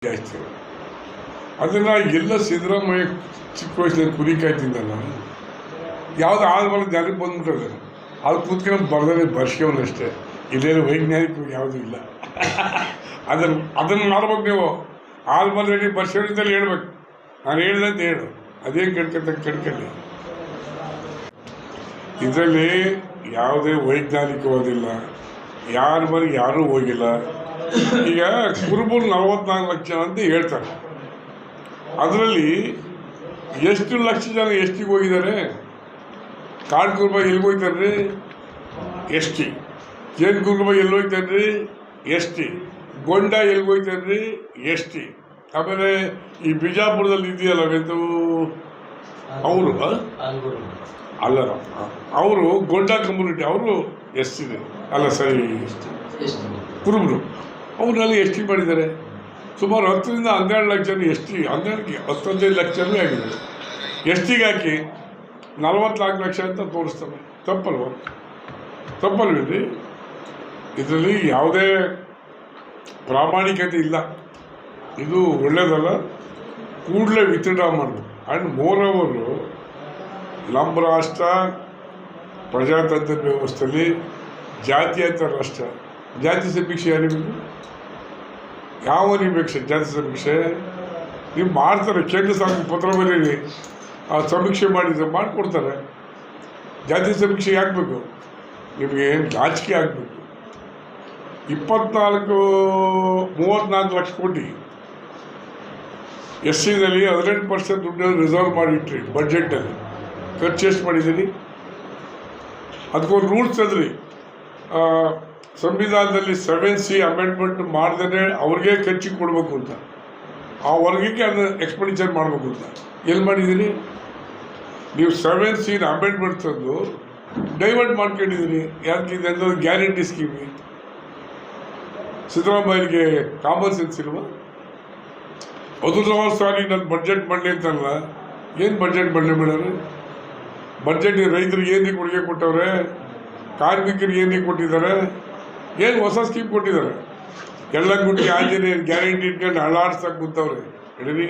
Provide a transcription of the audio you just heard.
ಜಾಸ್ತಿ ಅದನ್ನು ಎಲ್ಲ ಸಿದ್ದರಾಮಯ್ಯ ಚಿಕ್ಕ ವಯಸ್ಸಿನಲ್ಲಿ ಕುರಿಕಾಯಿ ತಿಂದಲ್ಲ, ಯಾವುದು ಆದ್ಮೇಲೆ ಜನಕ್ಕೆ ಬಂದ್ಬಿಟ್ಟದೆ ಅದು ಕೂತ್ಕೊಂಡು ಬರ್ದೇ ಬರ್ಸ್ಯವನಷ್ಟೇ. ಇಲ್ಲೇನು ವೈಜ್ಞಾನಿಕ ಯಾವುದೂ ಇಲ್ಲ. ಅದನ್ನು ಮಾಡ್ಬೇಕು. ನೀವು ಆದ್ಮೇಲೆ ಹೇಳಿ ಬರ್ಸ್ಯವನಿಂದಲೇ ಹೇಳ್ಬೇಕು. ನಾನು ಹೇಳ್ದಂತ ಹೇಳು, ಅದೇನು ಕೆಡ್ಕೊಳ್ಳಿ. ಇದರಲ್ಲಿ ಯಾವುದೇ ವೈಜ್ಞಾನಿಕವಾದಿಲ್ಲ, ಯಾರ ಮೇಲೆ ಯಾರೂ ಹೋಗಿಲ್ಲ. ಈಗ ಕುರುಬರು 44 ಲಕ್ಷ ಅಂತ ಹೇಳ್ತಾರೆ. ಅದರಲ್ಲಿ ಎಷ್ಟು ಲಕ್ಷ ಜನ ಎಷ್ಟಿಗೆ ಹೋಗಿದ್ದಾರೆ? ಕಾಡು ಕುರುಬ ಎಲ್ಲಿಗೆ ಹೋಗ್ತಾರ್ರಿ? S T. ಜೇನು ಕುರುಬ ಎಲ್ಲಿ ಹೋಗ್ತಾರ್ರಿ? S T. ಗೊಂಡ ಎಲ್ಲಿಗೆ ಹೋಗ್ತಾರ್ರಿ? S T. ಆಮೇಲೆ ಈ ಬಿಜಾಪುರದಲ್ಲಿ ಇದೆಯಲ್ಲ ಅವೆಂದು ಅವರು ಅಲ್ಲ, ಅವರು ಗೊಂಡ ಕಮ್ಯುನಿಟಿ, ಅವರು ಎಸ್ ಟಿ ಅಲ್ಲ, ಸರಿ, ಕುರುಬರು ಅವ್ರನ್ನೆಲ್ಲ ಎಸ್ ಟಿ ಮಾಡಿದ್ದಾರೆ. ಸುಮಾರು 10 ರಿಂದ 12 ಲಕ್ಷ ಜನ ಎಸ್ ಟಿ, 15 ಲಕ್ಷ ಜನವೇ ಆಗಿದ್ದಾರೆ. ಎಸ್ ಟಿಗೆ ಹಾಕಿ 44 ಲಕ್ಷ ಅಂತ ತೋರಿಸ್ತಾರೆ. ತಪ್ಪಲ್ವೇನ್ರಿ? ಇದರಲ್ಲಿ ಯಾವುದೇ ಪ್ರಾಮಾಣಿಕತೆ ಇಲ್ಲ. ಇದು ಒಳ್ಳೆಯದಲ್ಲ. ಕೂಡಲೇ ವಿತ್ಡ್ರಾ ಮಾಡಬೇಕು. ಆ್ಯಂಡ್ ಮೋರ್ ಓವರು ನಮ್ಮ ರಾಷ್ಟ್ರ ಪ್ರಜಾತಂತ್ರ ವ್ಯವಸ್ಥೆಯಲ್ಲಿ ಜಾತ್ಯಂತರ ರಾಷ್ಟ್ರ. ಜಾತಿ ಸಮೀಕ್ಷೆ ಯಾರಿಗೂ ಯಾವನಿಗೆ ಬೇಕು? ಜಾತಿ ಸಮೀಕ್ಷೆ ನೀವು ಮಾಡ್ತಾರೆ. ಕೇಂದ್ರ ಸರ್ಕಾರ ಪತ್ರ ಬರೀರಿ, ಆ ಸಮೀಕ್ಷೆ ಮಾಡಿಕೊಡ್ತಾರೆ. ಜಾತಿ ಸಮೀಕ್ಷೆ ಆಗಬೇಕು. ನಿಮಗೆ ಏನು ರಾಜಕೀಯ ಆಗಬೇಕು. 34 ಲಕ್ಷ ಕೋಟಿ ಎಸ್ ಸಿನಲ್ಲಿ 18% ದುಡ್ಡನ್ನು ರಿಸರ್ವ್ ಮಾಡಿಟ್ರಿ. ಬಡ್ಜೆಟಲ್ಲಿ ಖರ್ಚು ಎಷ್ಟು ಮಾಡಿದ್ದೀರಿ? ಅದಕ್ಕೊಂದು ರೂಲ್ಸ್ ತಂದ್ರಿ. ಸಂವಿಧಾನದಲ್ಲಿ 7C ಅಮೆಂಡ್ಮೆಂಟ್ ಮಾಡ್ದೇ ಅವ್ರಿಗೆ ಖರ್ಚಿಗೆ ಕೊಡಬೇಕು ಅಂತ, ಆ ವರ್ಗಕ್ಕೆ ಅದನ್ನ ಎಕ್ಸ್ಪೆಂಡಿಚರ್ ಮಾಡಬೇಕು ಅಂತ. ಎಲ್ಲಿ ಮಾಡಿದ್ದೀರಿ ನೀವು? 7C ಅಮೆಂಡ್ಮೆಂಟ್ ತಂದು ಡೈವರ್ಟ್ ಮಾಡ್ಕೊಂಡಿದ್ದೀರಿ. ಯಾಕೆ? ಇದೆಂದು ಗ್ಯಾರಂಟಿ ಸ್ಕೀಮಿ. ಸಿದ್ದರಾಮಯ್ಯನಿಗೆ ಕಾಮನ್ ಸೆನ್ಸ್ ಇಲ್ವಾ? ಮೊದಲು ಸಾರಿ ನಾನು ಬಡ್ಜೆಟ್ ಮಾಡಲಿ ಅಂತಲ್ಲ. ಏನು ಬಡ್ಜೆಟ್ ಮಾಡಲಿ ಮೇಡಮ್? ಬಡ್ಜೆಟ್ ರೈತರಿಗೆ ಏನು ಕೊಡುಗೆ ಕೊಟ್ಟವ್ರೆ? ಕಾರ್ಮಿಕರಿಗೆ ಏನು ಕೊಟ್ಟಿದ್ದಾರೆ? ಏನು ಹೊಸ ಸ್ಕೀಮ್ ಕೊಟ್ಟಿದ್ದಾರೆ? ಎಲ್ಲ ಗುಂಡಿ ಆಂಜನೇಯ ಗ್ಯಾರಂಟಿ ಇಟ್ಕೊಂಡು ಅಳಾಡ್ಸಕ್ಕೆ ಕೂತವ್ರೆ. ಹೇಳಿ.